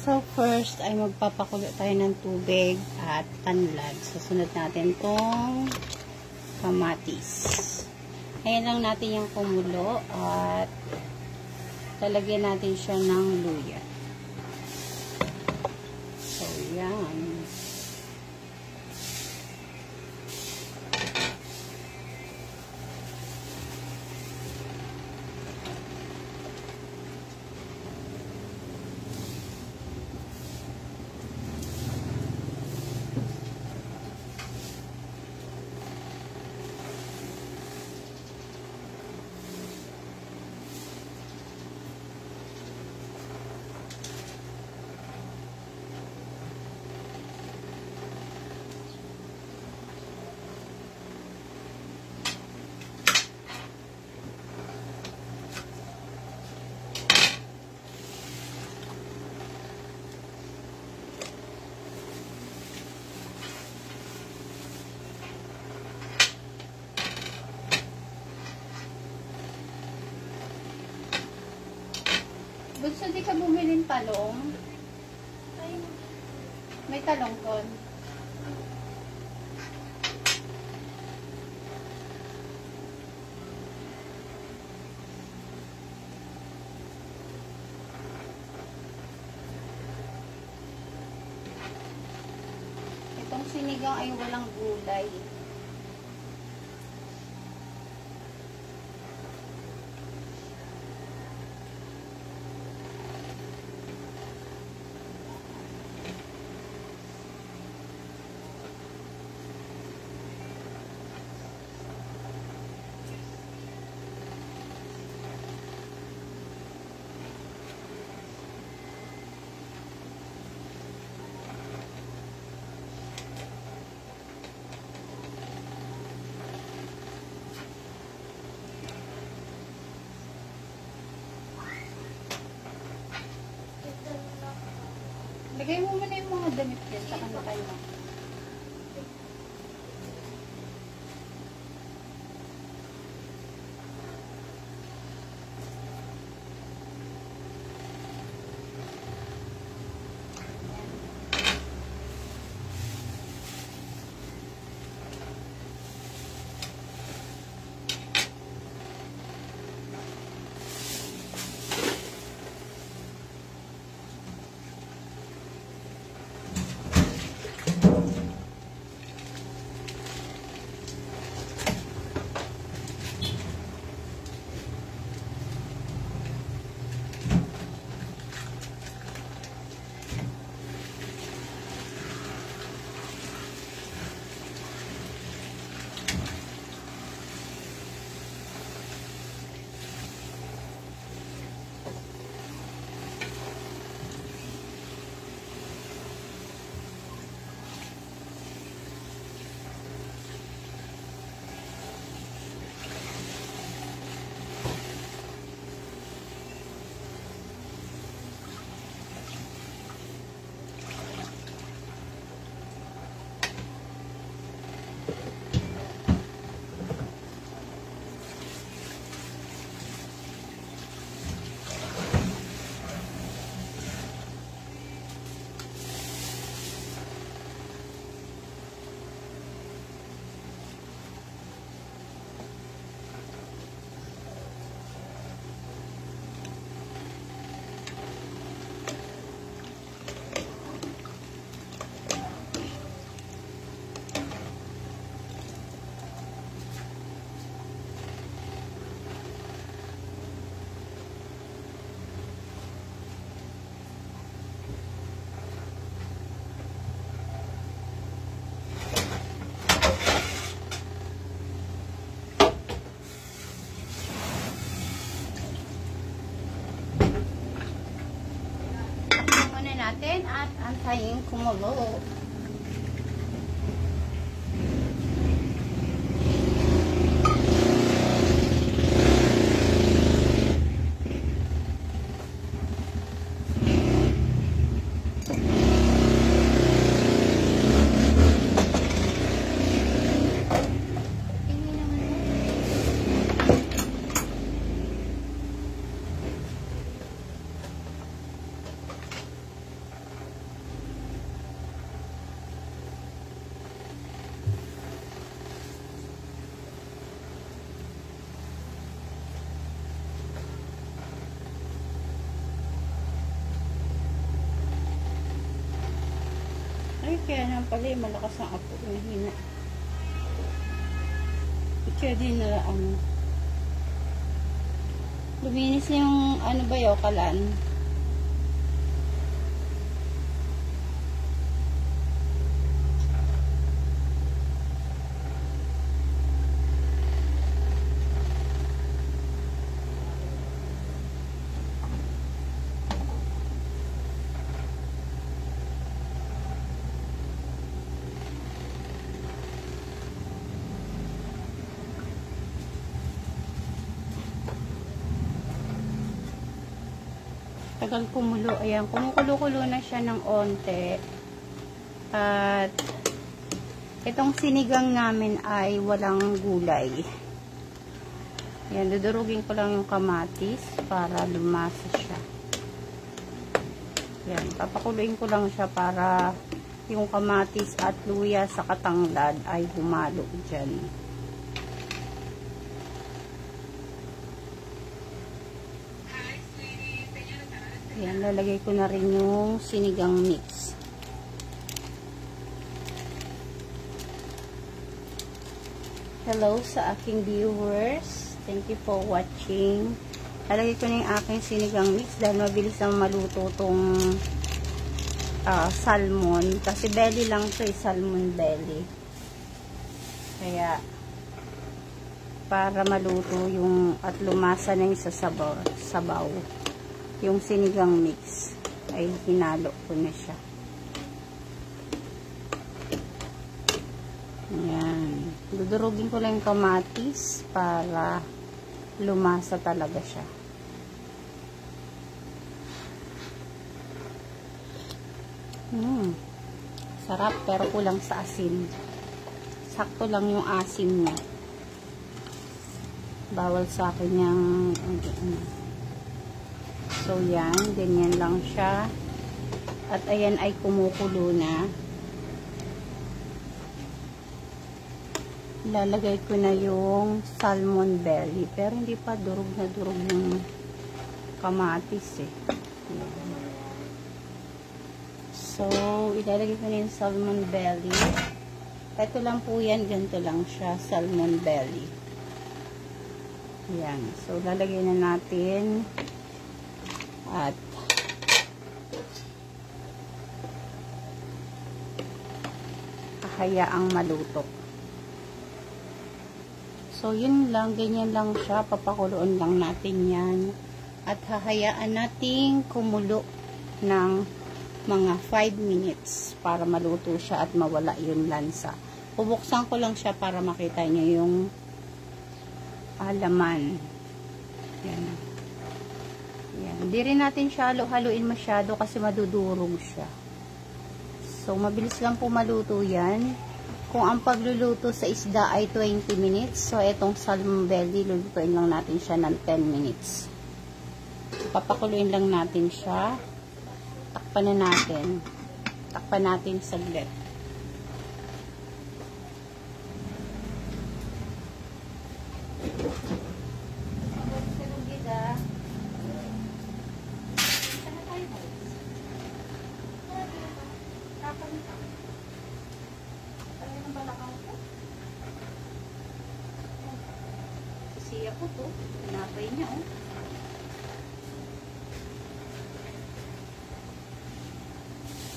So, first ay magpapakulo tayo ng tubig at tanlad. Susunod natin tong kamatis. Ayan lang natin yung kumulo at lalagyan natin siya ng luya. So, yan. Bunso, di ka bumilin talong? May talong kon. Itong sinigang ay walang gulay. Lagay mo muna yung mga damit yan sa kanila mo. Natin at antayin kumulo. Kaya naman pala malakas ang apo. Mahina. Kaya din na luminis yung ano ba yun, kalan. Tagal kumulo. Ayan, kumukulo-kulo na siya ng onte. At itong sinigang namin ay walang gulay. Ayan, dudurugin ko lang yung kamatis para lumasa siya. Ayan, papakuluin ko lang siya para yung kamatis at luya sa katanglad ay humalo dyan. Ayan, lalagay ko na rin yung sinigang mix. Hello sa aking viewers. Thank you for watching. Lalagay ko na yung aking sinigang mix dahil mabilis na maluto tong salmon. Kasi belly lang ito, salmon belly. Kaya, para maluto yung at lumasa na yung sabaw. Yung sinigang mix ay hinalo ko na siya. Ayan. Dudurugin ko lang yung kamatis para lumasa talaga siya. Sarap pero kulang sa asin. Sakto lang yung asin niya. Bawal sa akin yung so, yan. Ganyan lang siya. At ayan ay kumukulo na. Lalagay ko na yung salmon belly. Pero hindi pa durog na durog yung kamatis eh. Ayan. So, ilalagay ko na yung salmon belly. Ito lang po yan. Ganito lang siya. Salmon belly. Ayan. So, lalagay na natin at hayaang maluto. So, yun lang. Ganyan lang siya. Papakuloon lang natin yan. At hahayaan nating kumulo ng mga 5 minutes para maluto siya at mawala yung lansa. Bubuksan ko lang siya para makita niyo yung laman. Yan. Yan. Hindi rin natin siya haluin masyado kasi madudurog siya. So, mabilis lang po maluto yan. Kung ang pagluluto sa isda ay 20 minutes, so itong salmon belly, lulutuin lang natin siya ng 10 minutes. Papakuluin lang natin siya. Takpan na natin. Takpan natin saglit. Siya po to. Pinapay niya, oh.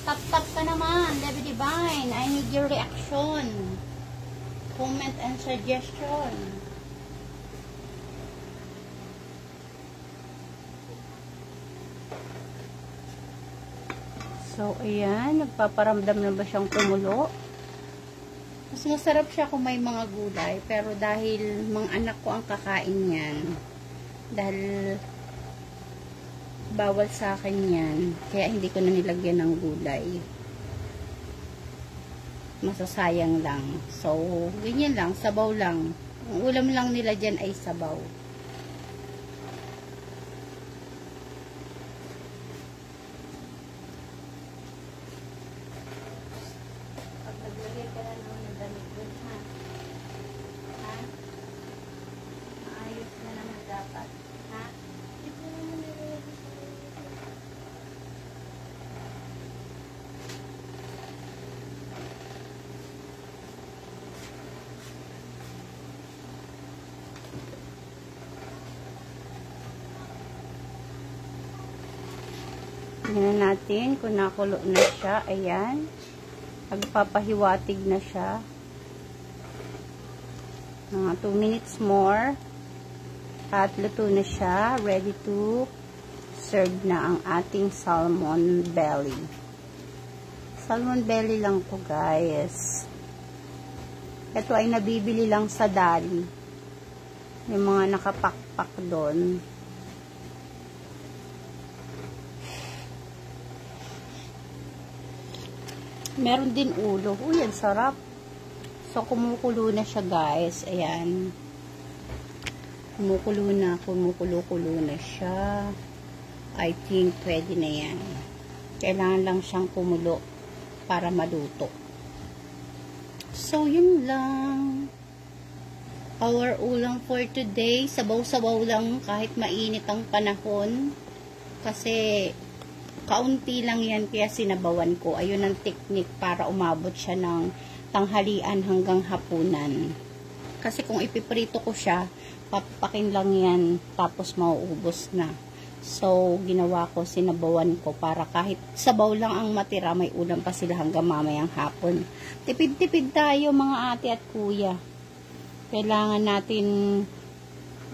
Tap-tap ka naman, Debbie Divine. I need your reaction. Comment and suggestion. So, ayan. Nagpaparamdam na ba siyang kumulo? Mas masarap siya kung may mga gulay. Pero dahil mga anak ko ang kakain yan, dahil bawal sa akin yan, kaya hindi ko na nilagyan ng gulay. Masasayang lang. So, ganyan lang. Sabaw lang. Ang ulam lang nila dyan ay sabaw. Tingnan natin kung nakulo na siya. Ayan. Nagpapahiwatig na siya. Mga 2 minutes more. At luto na siya. Ready to serve na ang ating salmon belly. Salmon belly lang to, guys. Ito ay nabibili lang sa Dali. Yung mga nakapakpak doon. Meron din ulo. Uy, ang sarap. So, kumukulo na siya, guys. Ayan. Kumukulo na. Kumukulo-kulo na siya. I think pwede na yan. Kailangan lang siyang kumulo para maluto. So, yun lang. Our ulam for today. Sabaw-sabaw lang kahit mainit ang panahon. Kasi kaunti lang yan kaya sinabawan ko. Ayun ang technique para umabot siya ng tanghalian hanggang hapunan. Kasi kung ipiprito ko siya, papakin lang yan tapos mauubos na. So, ginawa ko, sinabawan ko para kahit sabaw lang ang matira, may ulam pa sila hanggang mamayang hapon. Tipid-tipid tayo mga ate at kuya. Kailangan natin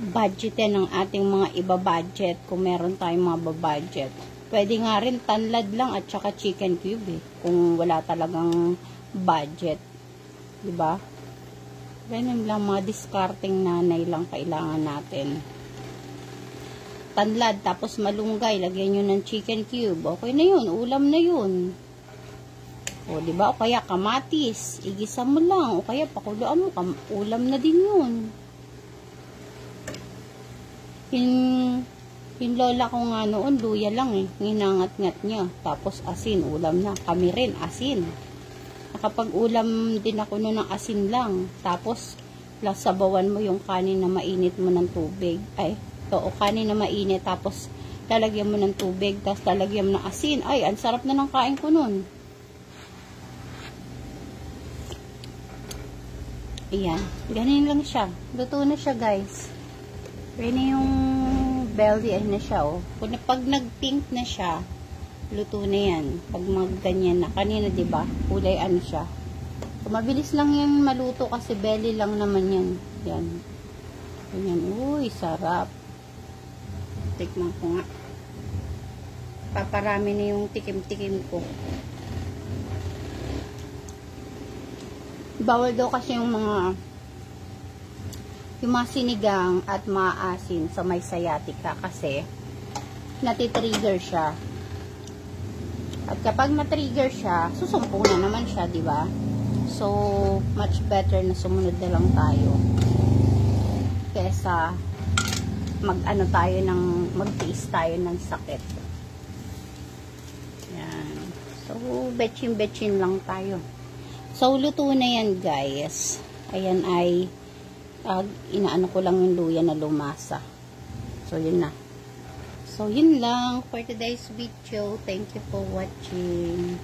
budgetin ang ating mga iba-budget kung meron tayong mga budget. Pwede nga rin tanlad lang at saka chicken cube kung wala talagang budget. Diba? Ganun lang, mga discarding nanay lang kailangan natin. Tanlad, tapos malunggay, lagyan nyo ng chicken cube. Okay na yun, ulam na yun. O, diba? O kaya kamatis, igisa mo lang. O kaya pakuluan mo, ulam na din yun. Yung lola ko nga noon, luya lang eh. Nginangat-ngat niya. Tapos asin, ulam na. Kami rin, asin. Nakapag-ulam din ako noon ng asin lang. Tapos, sabawan mo yung kanin na mainit mo ng tubig. Ay, o kanin na mainit, tapos lalagyan mo ng tubig, tapos lalagyan mo ng asin. Ay, ang sarap na ng kain ko nun. Ayan, ganun lang siya. Luto na siya, guys. Pwede yung belly, ay na siya, oh. Pag nag-pink na siya, luto na yan. Pag magganyan na. Kanina, diba? Kulay ano siya. So, mabilis lang yan maluto kasi belly lang naman yan. Yan. Ganyan. Uy, sarap. Tikman ko nga. Paparami na yung tikim-tikim ko. Bawal daw kasi yung mga sinigang at maasin sa may sciatica kasi natitrigger siya. At kapag na-trigger siya, susumpo na naman siya, di ba? So, much better na sumunod na lang tayo kesa magtiis tayo ng sakit. Yan. So, betchin lang tayo. So, luto na yan, guys. Ayan ay inaano ko lang yung luya na lumasa. So, yun na. So, yun lang for today's video. Thank you for watching.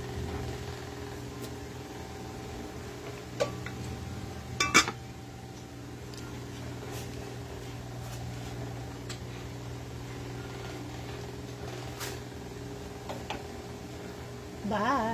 Bye!